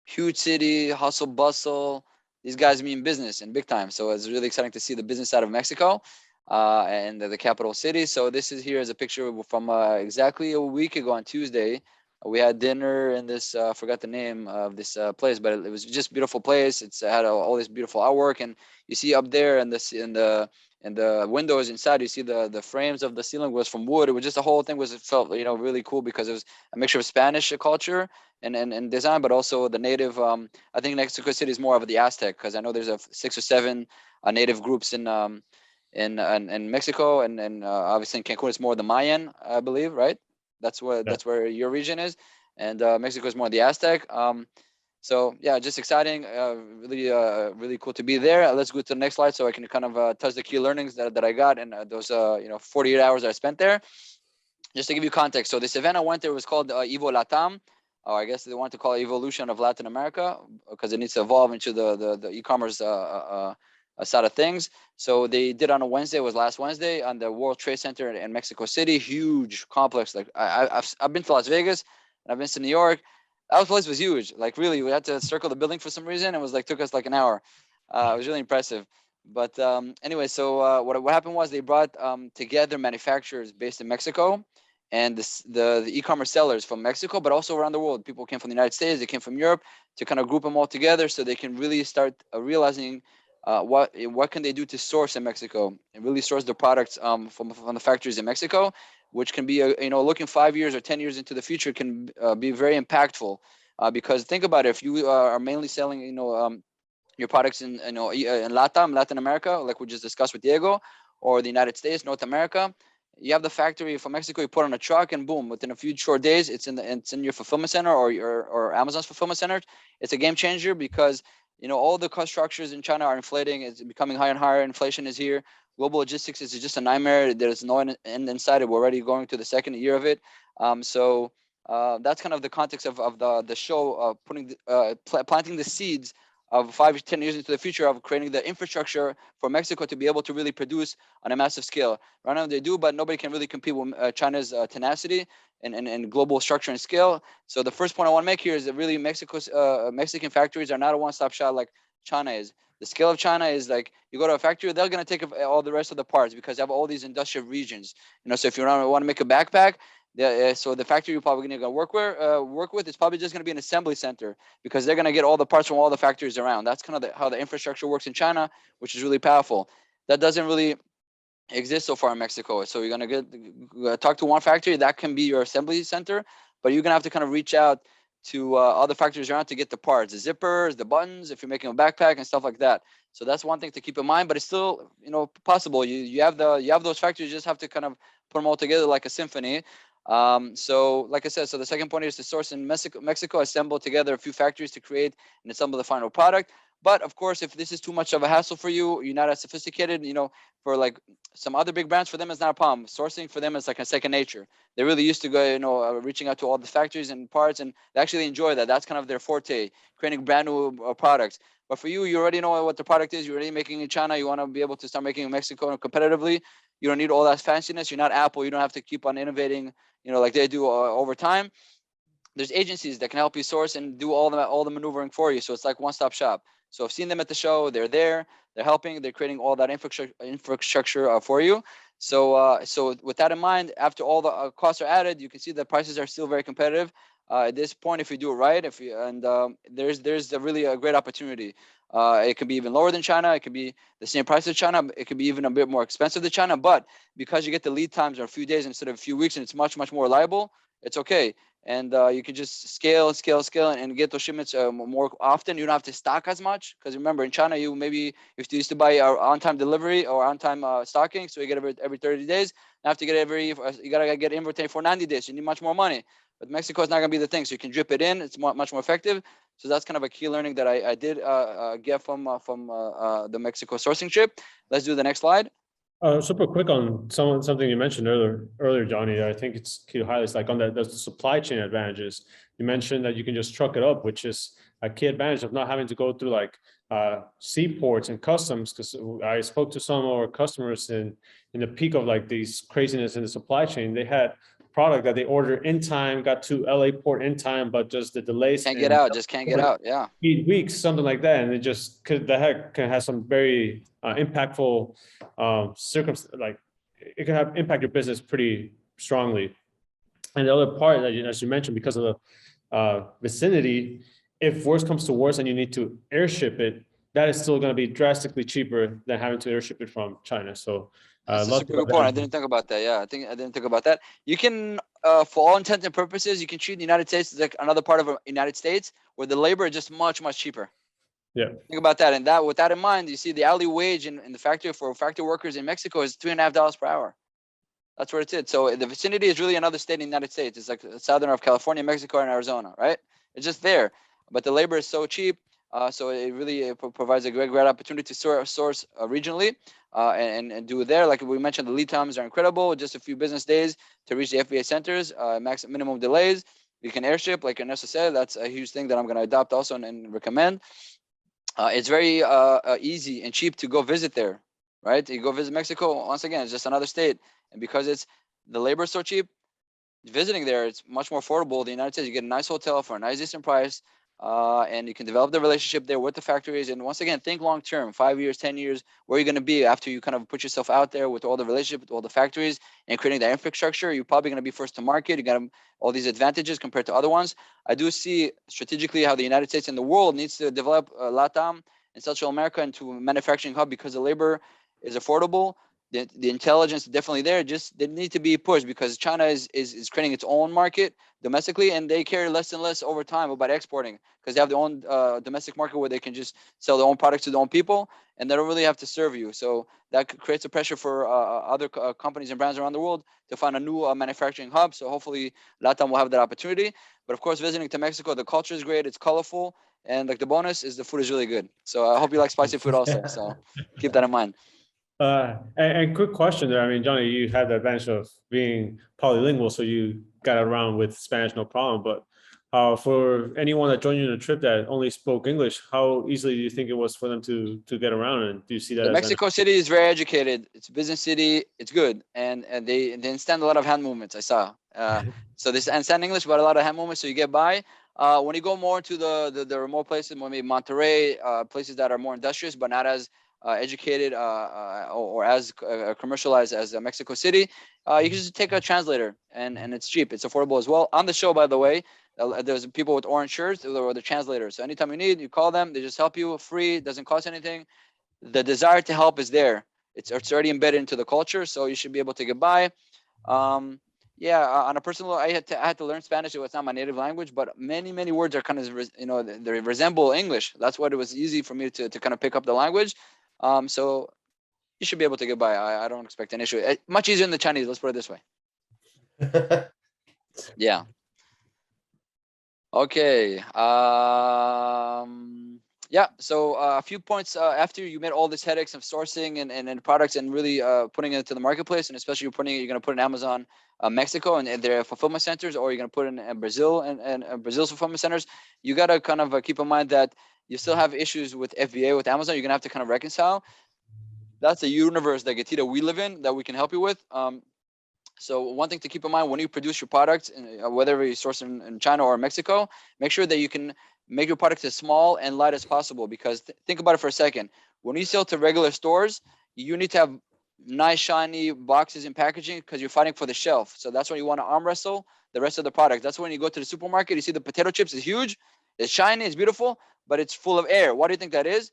Huge city, hustle bustle. These guys mean business and big time. So it's really exciting to see the business side of Mexico and the capital city. So this is here is a picture from exactly a week ago on Tuesday. We had dinner in this, I forgot the name of this place, but it was just a beautiful place. It's had all this beautiful artwork, and you see up there in the windows inside, you see the frames of the ceiling was from wood. It was just the whole thing felt really cool because it was a mixture of Spanish culture and design, but also the native. I think Mexico City is more of the Aztec, because I know there's 6 or 7 native groups in Mexico, and obviously in Cancun it's more the Mayan, I believe, right? That's where your region is, and Mexico is more the Aztec. So yeah, just exciting, really cool to be there. Let's go to the next slide so I can kind of touch the key learnings that I got in those 48 hours that I spent there. Just to give you context, so this event I went there was called Evo Latam. I guess they want to call it Evolution of Latin America because it needs to evolve into the e-commerce side of things. So they did on a Wednesday, it was last Wednesday, on the World Trade Center in Mexico City. Huge complex. Like I've been to Las Vegas and I've been to New York. That place was huge. Like really, we had to circle the building for some reason. It was like took us like an hour. It was really impressive. But anyway, so what happened was they brought together manufacturers based in Mexico and the e-commerce sellers from Mexico, but also around the world. People came from the United States, they came from Europe, to kind of group them all together so they can really start realizing what can they do to source in Mexico and really source the products from the factories in Mexico, which can be looking 5 years or 10 years into the future can be very impactful. Because think about it, if you are mainly selling your products in in Latin America, like we just discussed with Diego, or the United States, North America. You have the factory from Mexico. You put on a truck, and boom, within a few short days, it's in your fulfillment center or Amazon's fulfillment center. It's a game changer because all the cost structures in China are inflating. It's becoming higher and higher. Inflation is here. Global logistics is just a nightmare. There's no end inside it. We're already going to the second year of it. That's kind of the context of the show, planting the seeds of 5 to 10 years into the future of creating the infrastructure for Mexico to be able to really produce on a massive scale. Right now they do, but nobody can really compete with China's tenacity and global structure and scale. So the first point I want to make here is that really Mexican factories are not a one-stop shop like China is. The scale of China is like you go to a factory, they're going to take all the rest of the parts because they have all these industrial regions. So if you want to make a backpack, so the factory you're probably going to work with is probably just going to be an assembly center because they're going to get all the parts from all the factories around. That's kind of how the infrastructure works in China, which is really powerful. That doesn't really exist so far in Mexico. So you're going to talk to one factory that can be your assembly center, but you're going to have to kind of reach out to other factories around to get the parts, the zippers, the buttons, if you're making a backpack and stuff like that. So that's one thing to keep in mind, but it's still possible. You have those factories, you just have to kind of put them all together like a symphony. So like I said, so the second point is to source in Mexico, assemble together a few factories to create and assemble the final product. But of course, if this is too much of a hassle for you, you're not as sophisticated, for like some other big brands, for them, it's not a problem. Sourcing for them is like a second nature. They're really used to go, reaching out to all the factories and parts, and they actually enjoy that. That's kind of their forte, creating brand new products. But for you, you already know what the product is. You're already making in China. You want to be able to start making in Mexico competitively. You don't need all that fanciness. You're not Apple. You don't have to keep on innovating, like they do over time. There's agencies that can help you source and do all the maneuvering for you. So it's like one-stop shop. So I've seen them at the show. They're there. They're helping. They're creating all that infrastructure for you. So with that in mind, after all the costs are added, you can see the prices are still very competitive. At this point, if you do it right, there's really a great opportunity. It can be even lower than China. It could be the same price as China. It could be even a bit more expensive than China. But because you get the lead times are a few days instead of a few weeks, and it's much more reliable, it's okay. And you can just scale and get those shipments more often. You don't have to stock as much because remember in China you used to buy on-time delivery or on-time stocking, so you get every 30 days. Now have to get you gotta get inventory for 90 days. You need much more money. But Mexico is not gonna be the thing, so you can drip it in. It's much more effective. So that's kind of a key learning that I did get from the Mexico sourcing trip. Let's do the next slide. Super quick on something you mentioned earlier, Johnny. I think it's key to highlight, like on the supply chain advantages. You mentioned that you can just truck it up, which is a key advantage of not having to go through like seaports and customs. Because I spoke to some of our customers in the peak of like these craziness in the supply chain. They had product that they ordered in time, got to LA port in time, but just the delays can't get out. Yeah, 8 weeks, something like that, and it just can have some very impactful like it can impact your business pretty strongly. And the other part that as you mentioned, because of the vicinity, if worse comes to worse and you need to airship it, that is still going to be drastically cheaper than having to airship it from China. So that's a super good point. I didn't think about that. Yeah, I didn't think about that. You can, for all intents and purposes, you can treat the United States as like another part of the United States where the labor is just much cheaper. Yeah. Think about that. And with that in mind, you see the hourly wage in the factory for factory workers in Mexico is $3.50 per hour. That's where it's at. So the vicinity is really another state in the United States. It's like the southern of California, Mexico, and Arizona, right? It's just there. But the labor is so cheap. So it really provides a great opportunity to source regionally and do it there. Like we mentioned, the lead times are incredible. Just a few business days to reach the FBA centers, minimum delays. You can airship, like Ernesto said. That's a huge thing that I'm going to adopt also and recommend. It's very easy and cheap to go visit there, right? You go visit Mexico, once again, it's just another state. And because the labor is so cheap, visiting there, it's much more affordable. The United States, you get a nice hotel for a nice, decent price, and you can develop the relationship there with the factories. And once again, think long term, 5 years, 10 years, where you're going to be after you kind of put yourself out there with all the relationship, with all the factories and creating that infrastructure. You're probably going to be first to market. You got all these advantages compared to other ones. I do see strategically how the United States and the world needs to develop LATAM and Central America into a manufacturing hub because the labor is affordable. the intelligence is definitely there. Just they need to be pushed because China is creating its own market domestically, and they care less and less over time about exporting because they have their own domestic market where they can just sell their own products to their own people, and they don't really have to serve you. So that creates a pressure for other companies and brands around the world to find a new manufacturing hub. So hopefully LATAM will have that opportunity. But of course, visiting to Mexico, the culture is great. It's colorful. And like the bonus is the food is really good. So I hope you like spicy food also. So keep that in mind. And quick question there. I mean, Johnny, you had the advantage of being polylingual, so you got around with Spanish no problem. But for anyone that joined you on a trip that only spoke English, how easily do you think it was for them to get around? And do you see that as Mexico City is very educated. It's a business city. It's good, and they understand a lot of hand movements. I saw. So they understand English, but a lot of hand movements, so you get by. When you go more to the remote places, maybe Monterrey, places that are more industrious but not as educated or as commercialized as Mexico City, you can just take a translator, and it's cheap. It's affordable as well. On the show, by the way, there's people with orange shirts or the translators. So anytime you need, you call them. They just help you free. It doesn't cost anything. The desire to help is there. It's already embedded into the culture, so you should be able to get by. Yeah, on a personal, I had to learn Spanish. It was not my native language, but many words are kind of they resemble English. That's what it was easy for me to kind of pick up the language. So you should be able to get by. I don't expect an issue. Much easier than the Chinese. Let's put it this way. Yeah. Okay. Yeah, so a few points after you made all these headaches of sourcing and products and really putting it into the marketplace, and especially you're going to put in Amazon Mexico and their fulfillment centers, or you're going to put in Brazil and Brazil's fulfillment centers. You got to kind of keep in mind that you still have issues with FBA with Amazon. You're going to have to kind of reconcile. That's a universe that GETIDA we live in that we can help you with. So one thing to keep in mind when you produce your products, whether you source in China or Mexico, make sure that you can make your product as small and light as possible, because think about it for a second. When you sell to regular stores, you need to have nice shiny boxes and packaging because you're fighting for the shelf. So that's when you want to arm wrestle the rest of the product. That's when you go to the supermarket, you see the potato chips is huge, it's shiny, it's beautiful, but it's full of air. Why do you think that is?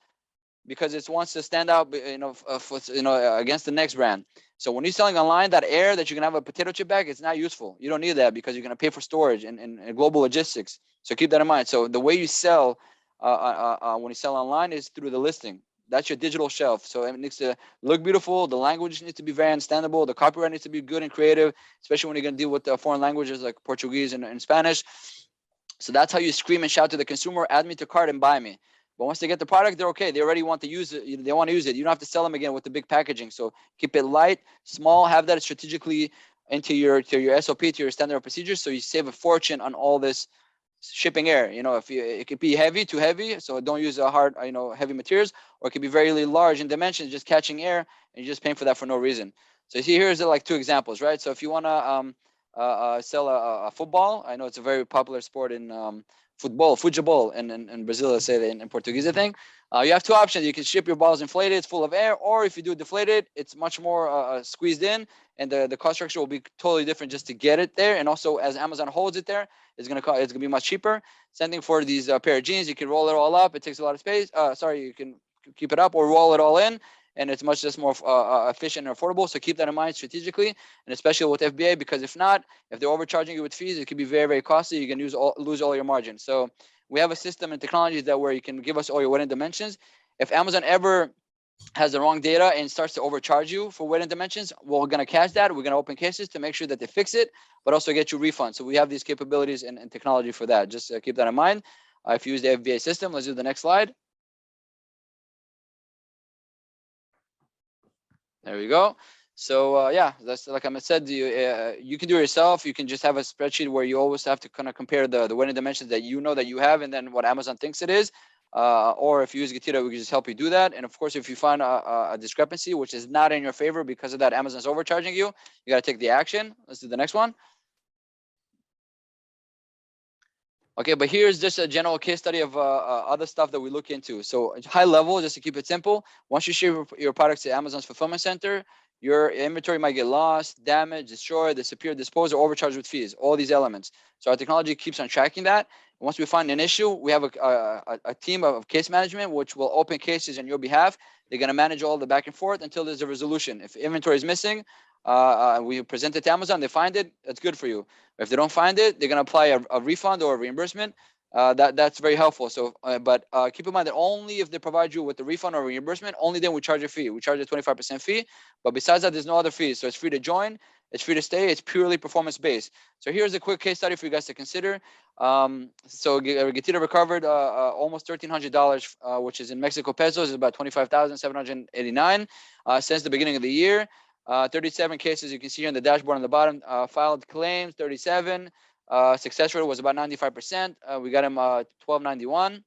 Because it wants to stand out, against the next brand. So when you're selling online, that air that you can have a potato chip bag, it's not useful. You don't need that because you're going to pay for storage and global logistics. So keep that in mind. So the way you sell when you sell online is through the listing. That's your digital shelf. So it needs to look beautiful. The language needs to be very understandable. The copyright needs to be good and creative, especially when you're going to deal with foreign languages like Portuguese and Spanish. So that's how you scream and shout to the consumer, add me to cart and buy me. But once they get the product, they're okay. They already want to use it. They want to use it. You don't have to sell them again with the big packaging. So keep it light, small, have that strategically into your SOP, to your standard procedures. So you save a fortune on all this shipping air. It could be heavy, too heavy. So don't use a hard, heavy materials, or it could be very large in dimensions, just catching air, and you're just paying for that for no reason. So here's like two examples, right? So if you want to sell a football, I know it's a very popular sport in futebol in Brazil, let's say in Portuguese, I think. You have two options. You can ship your balls inflated, it's full of air, or if you do it deflated, it's much more squeezed in, and the cost structure will be totally different just to get it there. And also, as Amazon holds it there, it's gonna be much cheaper. Same thing for these pair of jeans. You can roll it all up. It takes a lot of space. You can keep it up or roll it all in, and it's much just more efficient and affordable. So keep that in mind strategically, and especially with FBA, because if they're overcharging you with fees, it could be very, very costly. You can lose all your margin. So we have a system and technology where you can give us all your wedding dimensions. If Amazon ever has the wrong data and starts to overcharge you for wedding dimensions, we're going to catch that. We're going to open cases to make sure that they fix it, but also get you refunds. So we have these capabilities and technology for that. Just keep that in mind. If you use the FBA system, let's do the next slide. There we go. So that's like I said, you can do it yourself. You can just have a spreadsheet where you always have to kind of compare the wedding dimensions that that you have, and then what Amazon thinks it is. Or if you use GETIDA, we can just help you do that. And of course, if you find a discrepancy which is not in your favor because of that, Amazon's overcharging you, you got to take the action. Let's do the next one. Okay, but here's just a general case study of other stuff that we look into. So high level, just to keep it simple, once you ship your products to Amazon's fulfillment center, your inventory might get lost, damaged, destroyed, disappeared, disposed, or overcharged with fees, all these elements. So our technology keeps on tracking that. And once we find an issue, we have a team of case management, which will open cases on your behalf. They're going to manage all the back and forth until there's a resolution. If inventory is missing, we present it to Amazon, they find it, that's good for you. If they don't find it, they're going to apply a refund or a reimbursement. That's very helpful. So, but keep in mind that only if they provide you with the refund or reimbursement, only then we charge a fee. We charge a 25% fee. But besides that, there's no other fees. So it's free to join, it's free to stay, it's purely performance based. So here's a quick case study for you guys to consider. So GETIDA recovered almost $1,300, which is in Mexico pesos, is about 25,789 since the beginning of the year. 37 cases you can see here on the dashboard on the bottom. Filed claims 37. Success rate was about 95%. We got him 1291,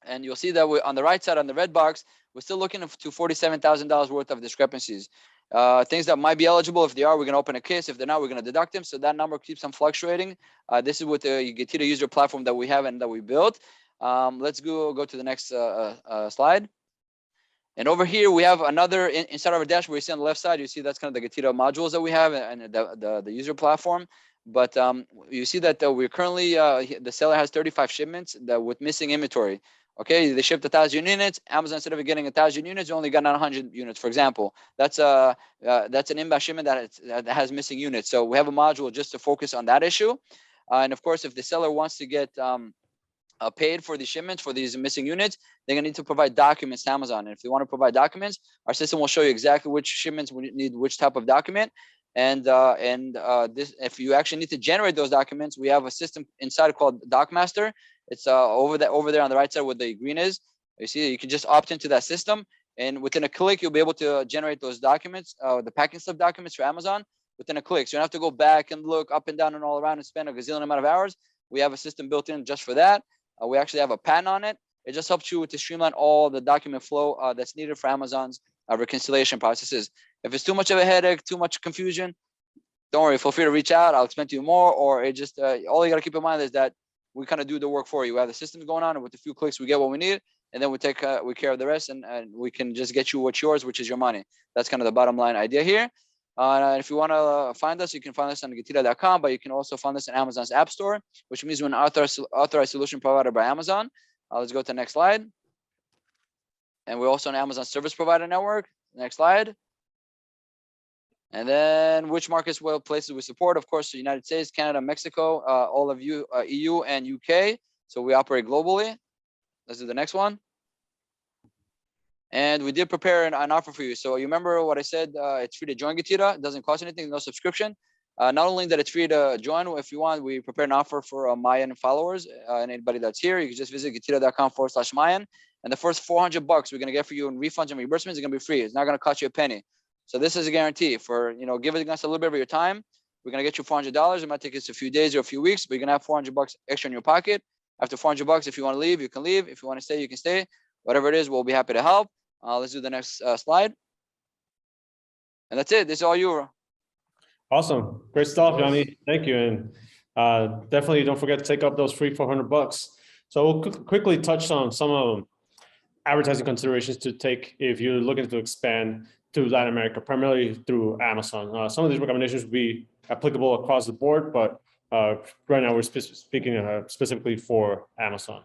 and you'll see that on the right side on the red box, we're still looking to $47,000 worth of discrepancies. Things that might be eligible. If they are, we're going to open a case. If they're not, we're going to deduct them. So that number keeps on fluctuating. This is with the GETIDA user platform that we have and that we built. Let's go to the next slide. And over here, we have another inside of our dashboard. You see on the left side, you see that's kind of the GETIDA modules that we have and the user platform. But you see that we're currently, the seller has 35 shipments with missing inventory. Okay, they shipped 1,000 units. Amazon, instead of getting 1,000 units, only got 900 units, for example. That's an inbound shipment that has missing units. So we have a module just to focus on that issue. And of course, if the seller wants to get paid for these shipments, for these missing units, they're gonna need to provide documents to Amazon. And if they want to provide documents, our system will show you exactly which shipments need which type of document. And this, if you actually need to generate those documents, we have a system inside called DocMaster. It's over there on the right side where the green is. You see, you can just opt into that system, and within a click, you'll be able to generate those documents, the packing slip documents for Amazon within a click. So you don't have to go back and look up and down and all around and spend a gazillion amount of hours. We have a system built in just for that. We actually have a patent on it. It just helps you to streamline all the document flow that's needed for Amazon's reconciliation processes. If it's too much of a headache, too much confusion, don't worry, feel free to reach out. I'll explain to you more, or it just, all you got to keep in mind is that we kind of do the work for you. We have the systems going on, and with a few clicks, we get what we need, and then we take care of the rest, and we can just get you what's yours, which is your money. That's kind of the bottom line idea here. If you want to find us, you can find us on GETIDA.com, but you can also find us in Amazon's App Store, which means we're an authorized solution provider by Amazon. Let's go to the next slide. And we're also on Amazon Service Provider Network. Next slide. And then which markets, well, places we support? Of course, the United States, Canada, Mexico, all of you, EU and UK. So we operate globally. Let's do the next one. And we did prepare an offer for you. So you remember what I said? It's free to join GETIDA. It doesn't cost anything, no subscription. Not only that it's free to join, if you want, we prepare an offer for Mayan followers and anybody that's here. You can just visit GETIDA.com/Mayan. And the first $400 we're going to get for you in refunds and reimbursements is going to be free. It's not going to cost you a penny. So this is a guarantee for, giving us a little bit of your time. We're going to get you $400. It might take us a few days or a few weeks, but you're going to have $400 extra in your pocket. After $400, if you want to leave, you can leave. If you want to stay, you can stay. Whatever it is, we'll be happy to help. Let's do the next slide. And that's it. This is all you. Awesome. Great stuff, Yanni. Thank you. And definitely don't forget to take up those free $400. So we'll quickly touch on some of them. Advertising considerations to take if you're looking to expand to Latin America, primarily through Amazon. Some of these recommendations would be applicable across the board, but right now we're speaking specifically for Amazon.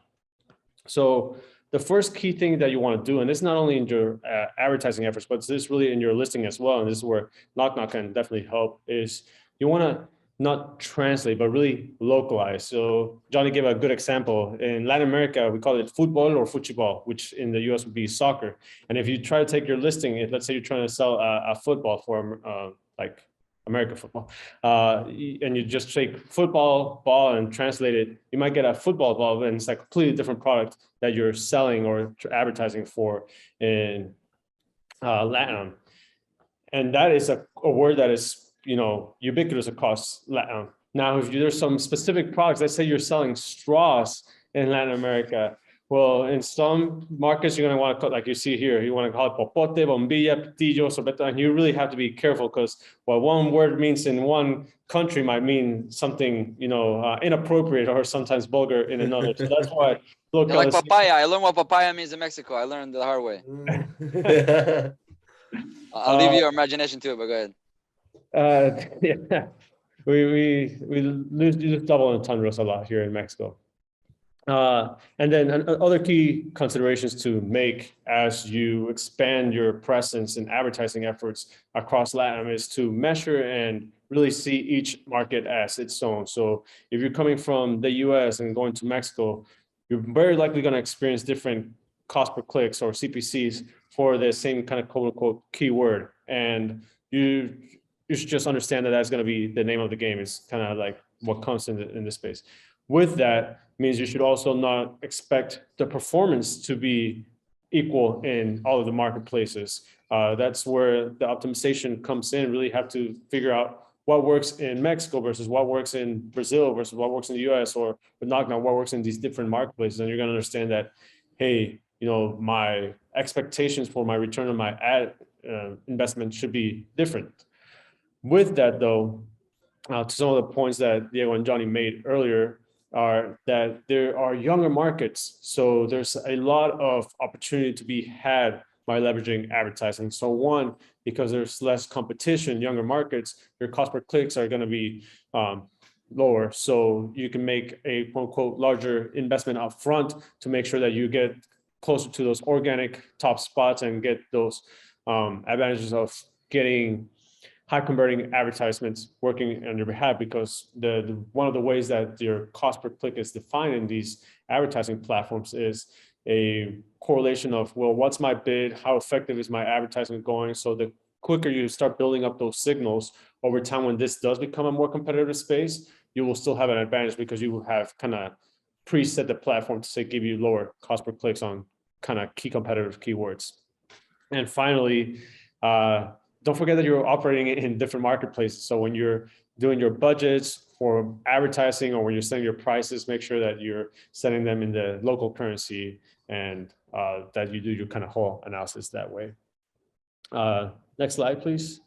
So the first key thing that you want to do, and it's not only in your advertising efforts, but this is really in your listing as well, and this is where NocNoc can definitely help, is you want to not translate, but really localize. So Johnny gave a good example. In Latin America, we call it football or fuchibol, which in the US would be soccer. And if you try to take your listing, let's say you're trying to sell a football for like American football, and you just take football ball and translate it, you might get a football ball, and it's like a completely different product that you're selling or advertising for in Latin. And that is a word that is ubiquitous across Latin. Now, if there's some specific products, let's say you're selling straws in Latin America. Well, in some markets, you're going to want to call, like you see here, you want to call it popote, bombilla, pitillo, sorbete, and you really have to be careful because what one word means in one country might mean something, inappropriate or sometimes vulgar in another. So that's why like papaya. I learned what papaya means in Mexico. I learned the hard way. I'll leave your imagination to it, but go ahead. Yeah, we lose double entendres a lot here in Mexico. And then other key considerations to make as you expand your presence and advertising efforts across LATAM is to measure and really see each market as its own. So if you're coming from the US and going to Mexico, you're very likely going to experience different cost per clicks or CPCs for the same kind of quote unquote keyword. And you should just understand that that's going to be the name of the game. It's kind of like what comes in this space. With that means you should also not expect the performance to be equal in all of the marketplaces. That's where the optimization comes in. Really have to figure out what works in Mexico versus what works in Brazil versus what works in the US, or with NocNoc, what works in these different marketplaces. And you're going to understand that, hey, you know, my expectations for my return on my ad investment should be different. With that, though, to some of the points that Diego and Johnny made earlier, are that there are younger markets. So there's a lot of opportunity to be had by leveraging advertising. So one, because there's less competition, younger markets, your cost per clicks are going to be lower. So you can make a quote unquote larger investment up front to make sure that you get closer to those organic top spots and get those advantages of getting high converting advertisements working on your behalf, because the one of the ways that your cost per click is defined in these advertising platforms is a correlation of, well, what's my bid? How effective is my advertising going? So the quicker you start building up those signals over time, when this does become a more competitive space, you will still have an advantage because you will have kind of preset the platform to say, give you lower cost per clicks on kind of key competitive keywords. And finally, don't forget that you're operating in different marketplaces. So when you're doing your budgets for advertising, or when you're setting your prices, make sure that you're setting them in the local currency, and that you do your kind of whole analysis that way. Next slide, please.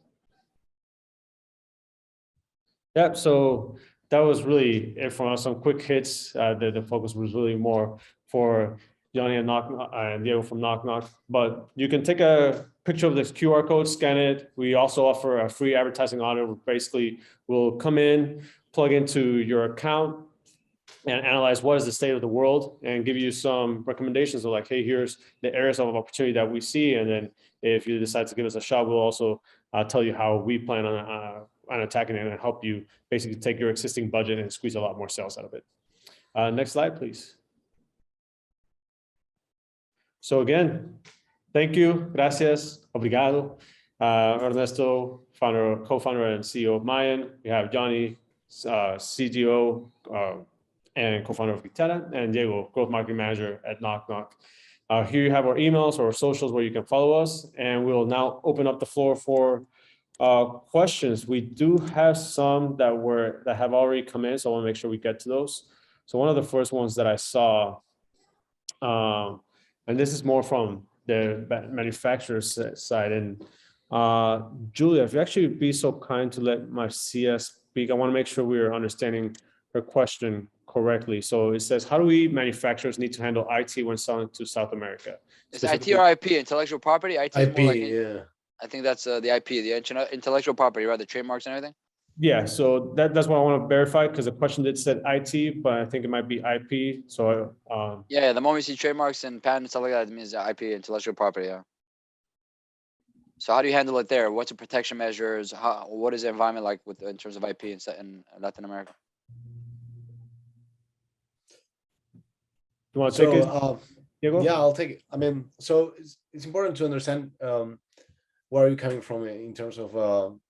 Yep, so that was really it from us. Some quick hits. The focus was really more for Johnny and Diego from NocNoc, but you can take a picture of this QR code, scan it. We also offer a free advertising audit where basically we'll come in, plug into your account, and analyze what is the state of the world, and give you some recommendations of like, hey, here's the areas of opportunity that we see. And then if you decide to give us a shot, we'll also tell you how we plan on attacking it and help you basically take your existing budget and squeeze a lot more sales out of it. Next slide, please. So again, thank you, gracias, obrigado. Ernesto, co-founder and CEO of Mayan. We have Johnny, CTO and co-founder of GETIDA, and Diego, growth marketing manager at NocNoc. Here you have our emails or socials where you can follow us, and we'll now open up the floor for questions. We do have some that have already come in, so I want to make sure we get to those. So one of the first ones that I saw, and this is more from the manufacturer's side. And Julia, if you actually be so kind to let Marcia speak, I want to make sure we're understanding her question correctly. So it says, how do we manufacturers need to handle IT when selling to South America? Is IT or IP, intellectual property? IT is IP, more like, yeah. I think that's the IP, the intellectual property, right? The trademarks and everything. Yeah, so that's what I want to verify, because the question did said IT, but I think it might be IP. So yeah, the moment you see trademarks and patents, stuff like that, it means IP, intellectual property. Yeah. So how do you handle it there? What's the protection measures? What is the environment like in terms of IP in Latin America? You want to take it, Diego? Yeah, I'll take it. I mean, so it's important to understand where are you coming from in terms of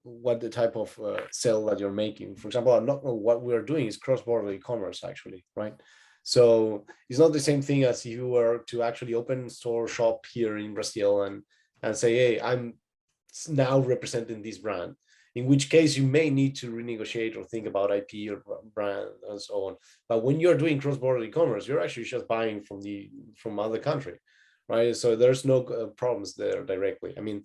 what the type of sale that you're making. For example, what we're doing is cross-border e-commerce, actually, right? So it's not the same thing as if you were to actually open store shop here in Brazil and say, hey, I'm now representing this brand, in which case you may need to renegotiate or think about IP or brand and so on. But when you're doing cross-border e-commerce, you're actually just buying from other country, right? So there's no problems there directly. I mean,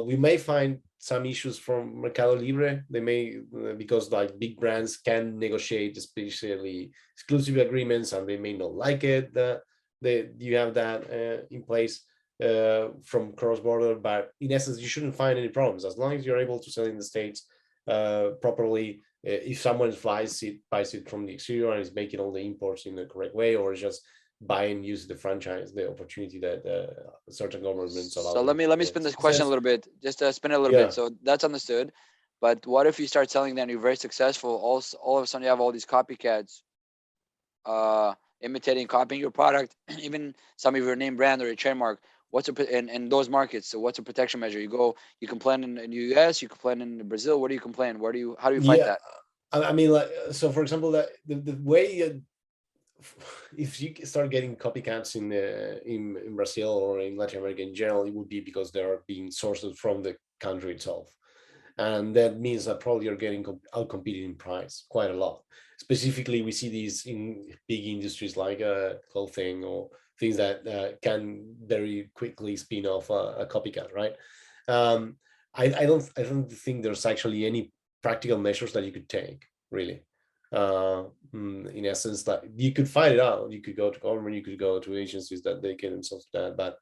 we may find some issues from Mercado Libre. They may, because like big brands can negotiate especially exclusive agreements, and they may not like it that you have that in place. from cross-border, but in essence, you shouldn't find any problems as long as you're able to sell in the States properly. If someone buys it from the exterior and is making all the imports in the correct way, or just use the franchise, the opportunity that certain governments allow. So let me spin this question a little bit, just to spin it a little bit. So that's understood. But what if you start selling them, you're very successful, all of a sudden you have all these copycats imitating, copying your product, even some of your name brand or your trademark. What's in those markets? So what's a protection measure? You complain in the US, you complain in Brazil. Where do you complain? How do you fight that? I mean, like, so for example, the way if you start getting copycats in Brazil or in Latin America in general, it would be because they are being sourced from the country itself. And that means that probably you're getting outcompeted in price quite a lot. Specifically, we see these in big industries like clothing or things that can very quickly spin off a copycat, right? I don't think there's actually any practical measures that you could take, really. In essence, that you could find it out. You could go to government, you could go to agencies that they can themselves do that, but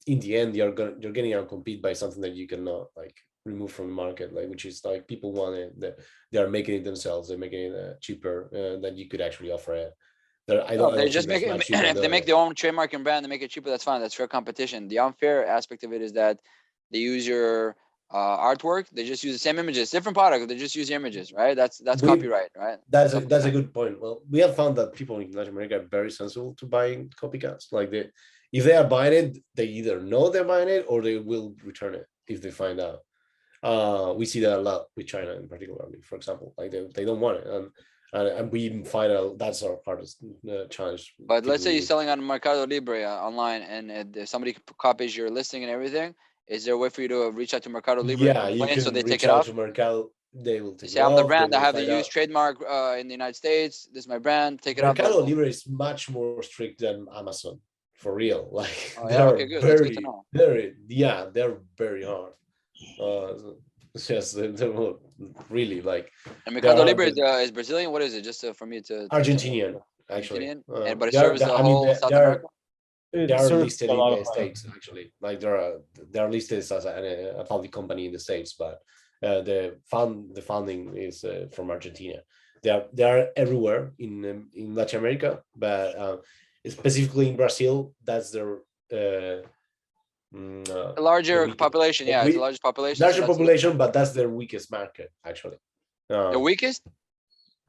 in the end, you're getting outcompeted by something that you cannot like remove from the market, like, which is like people want it, that they are making it themselves, they're making it cheaper than you could actually offer it. They just make it, if they make their own trademark and brand, they make it cheaper, that's fine, that's fair competition. The unfair aspect of it is that they use your artwork, they just use the same images, different product, they just use your images, right? That's copyright, right? That's a good point. Well, we have found that people in Latin America are very sensible to buying copycats. Like if they are buying it, they either know they're buying it or they will return it if they find out. We see that a lot with China in particular, for example, like they don't want it, and we even find out that's our hardest challenge. But let's say you're selling on Mercado Libre online, and if somebody copies your listing and everything, is there a way for you to reach out to Mercado Libre? Yeah, you can so they reach take it out off? To Mercado. They will take it off. I'm the brand. I have the used trademark in the United States. This is my brand. Take it off. Mercado Libre is much more strict than Amazon, for real. Like, okay, good. That's good to know. They're very hard. Yes, they're really like. And Mercado Libre is Brazilian. What is it? Just for me to. Argentinian, actually. Argentinian, but it serves the whole South America. They are listed in the States, actually. Like they are listed as a public company in the States, but the founding is from Argentina. They are everywhere in Latin America, but specifically in Brazil, that's their a larger population. Yeah, it's the largest population. Larger population, but that's their weakest market, actually. The weakest?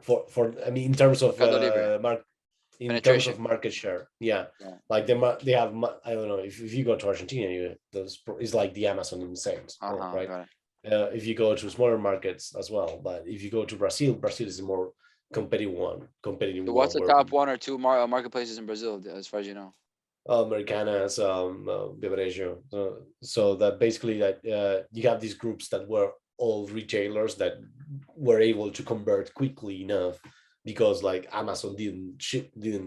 For I mean, in terms of terms of market share, like they have, I don't know, if you go to Argentina, it's like the Amazon in the sales, right? If you go to smaller markets as well, but if you go to Brazil is a more competitive one. So what's the top one or two marketplaces in Brazil, as far as you know? Americanas, Beberejo. So that basically that you have these groups that were all retailers that were able to convert quickly enough, because like Amazon didn't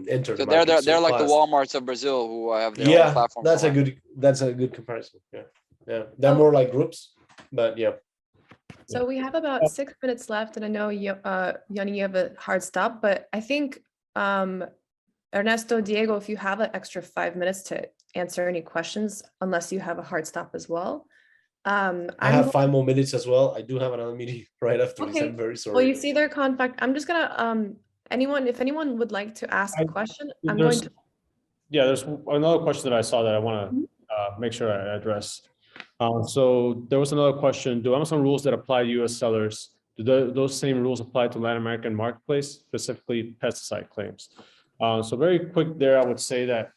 enter the market. They're like the Walmarts of Brazil who have their own platform. That's a good comparison. Yeah. They're more like groups, but yeah. So we have about 6 minutes left, and I know Yanni, you have a hard stop, but I think Ernesto, Diego, if you have an extra 5 minutes to answer any questions, unless you have a hard stop as well. I have 5 more minutes as well. I do have another meeting right after this. I'm very sorry. Well, you see their contact. I'm just gonna if anyone would like to ask a question, I'm going to. Yeah, there's another question that I saw that I want to make sure I address. So there was another question: do Amazon rules that apply to U.S. sellers, do those same rules apply to Latin American marketplace, specifically pesticide claims? So very quick there, I would say that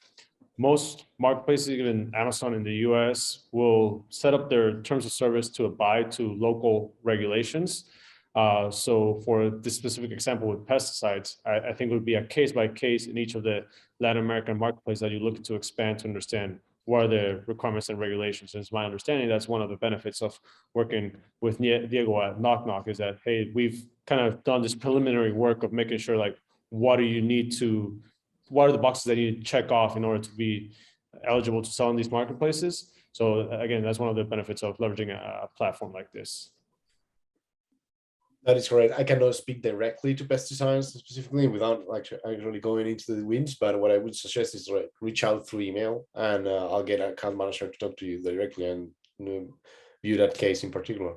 most marketplaces, even Amazon in the US, will set up their terms of service to abide to local regulations. So for this specific example with pesticides, I think it would be a case by case in each of the Latin American marketplaces that you look to expand to understand what are the requirements and regulations. And it's my understanding that's one of the benefits of working with Diego at NocNoc, is that, hey, we've kind of done this preliminary work of making sure, like, what are the boxes that you need to check off in order to be eligible to sell in these marketplaces. So again, that's one of the benefits of leveraging a platform like this. That is correct. I cannot speak directly to pesticides specifically without actually going into the weeds, but what I would suggest is reach out through email, and I'll get an account manager to talk to you directly and view that case in particular.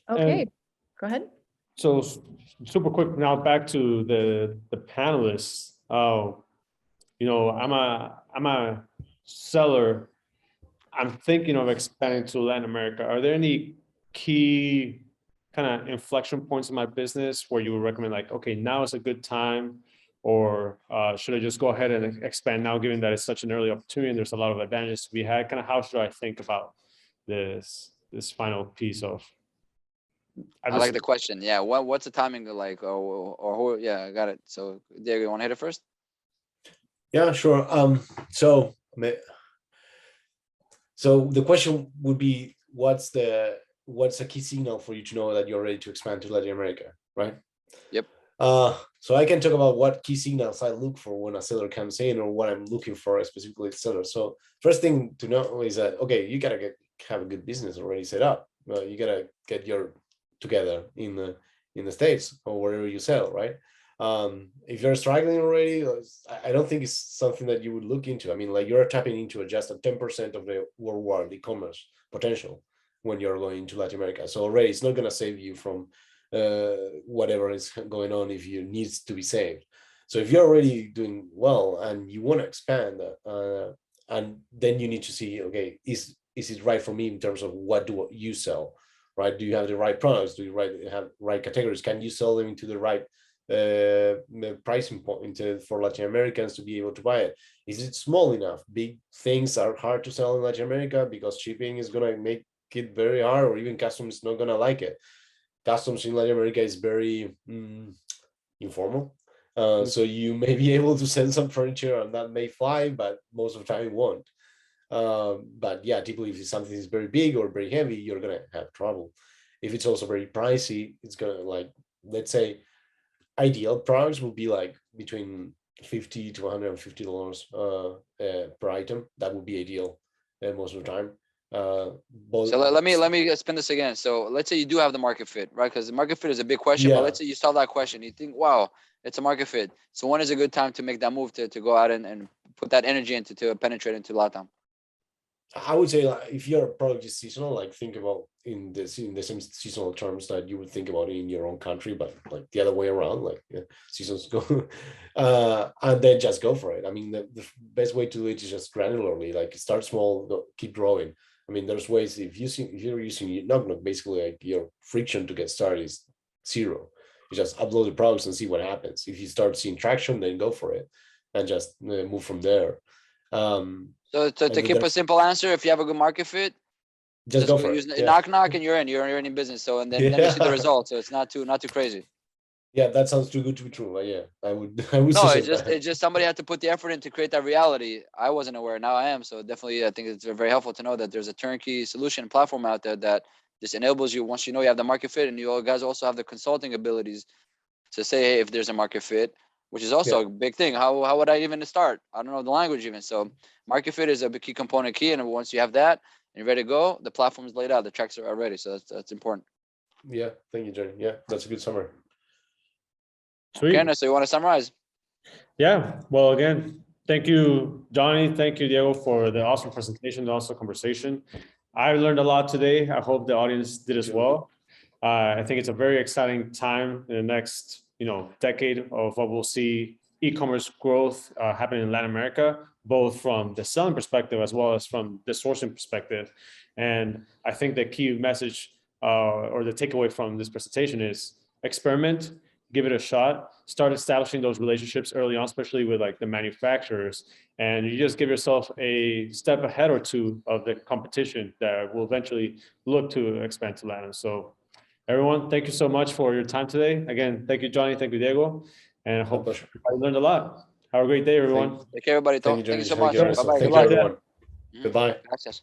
Okay, And go ahead. so super quick now, back to the panelists. You know, I'm a seller. I'm thinking of expanding to Latin America. Are there any key kind of inflection points in my business where you would recommend, like, okay, now is a good time, or should I just go ahead and expand now, given that it's such an early opportunity and there's a lot of advantages to be had? Kind of how should I think about this final piece of? I like the question. Yeah. What's the timing like? Or who? Yeah, I got it. So Diego, you want to hit it first? Yeah, sure. So the question would be, what's a key signal for you to know that you're ready to expand to Latin America, right? Yep. So I can talk about what key signals I look for when a seller comes in, or what I'm looking for specifically the seller. So first thing to know is that, okay, you gotta have a good business already set up. You gotta get your together in the States or wherever you sell, right? If you're struggling already, I don't think it's something that you would look into. I mean, like, you're tapping into just a 10% of the worldwide e-commerce potential when you're going to Latin America. So already it's not going to save you from whatever is going on if you need to be saved. So if you're already doing well and you want to expand, and then you need to see, okay, is it right for me in terms of what do you sell, right? Do you have the right products? Do you have right categories? Can you sell them into the right pricing point for Latin Americans to be able to buy it? Is it small enough? Big things are hard to sell in Latin America because shipping is going to make it very hard, or even customs is not going to like it. Customs in Latin America is very informal. So you may be able to send some furniture and that may fly, but most of the time it won't. But yeah, typically if something is very big or very heavy, you're going to have trouble. If it's also very pricey, it's going to, like, let's say, ideal products will be like between $50 to $150 per item. That would be ideal most of the time. So let me spin this again. So let's say you do have the market fit, right? Because the market fit is a big question. Yeah. But let's say you solve that question. You think, wow, it's a market fit. So when is a good time to make that move to go out and put that energy into to penetrate into LATAM? I would say, like, if your product is seasonal, like, think about in the same seasonal terms that you would think about in your own country, but like the other way around, like, yeah, seasons go, and then just go for it. I mean, the best way to do it is just granularly, like, start small, keep growing. I mean, there's ways, if you're using NocNoc, basically, like, your friction to get started is zero. You just upload the products and see what happens. If you start seeing traction, then go for it and just move from there. So to keep a simple answer, if you have a good market fit, just go for use it. NocNoc and you're in business. So then you see the results. So it's not too crazy. Yeah, that sounds too good to be true. But yeah, I would No, suggest it's just somebody had to put the effort in to create that reality. I wasn't aware. Now I am. So definitely, I think it's very helpful to know that there's a turnkey solution platform out there that just enables you, once you know you have the market fit, and you guys also have the consulting abilities to say, hey, if there's a market fit, which is also a big thing. How would I even start? I don't know the language even. So market fit is a key component key. And once you have that and you're ready to go, the platform is laid out, the tracks are ready. So that's important. Yeah, thank you, Johnny. Yeah, that's a good summary. Sweet. Okay, so you want to summarize? Yeah, well, again, thank you, Johnny. Thank you, Diego, for the awesome presentation, the awesome conversation. I learned a lot today. I hope the audience did as well. I think it's a very exciting time in the next, decade of what we'll see e-commerce growth happening in Latin America, both from the selling perspective as well as from the sourcing perspective. And I think the key message or the takeaway from this presentation is experiment, give it a shot, start establishing those relationships early on, especially with like the manufacturers. And you just give yourself a step ahead or two of the competition that will eventually look to expand to Latin. So everyone, thank you so much for your time today. Again, thank you, Johnny. Thank you, Diego. And I hope I learned a lot. Have a great day, everyone. Take care, everybody. Thank you, Thank you so Johnny. much. Bye-bye. Thank you, everyone. Mm-hmm. Goodbye. Gracias.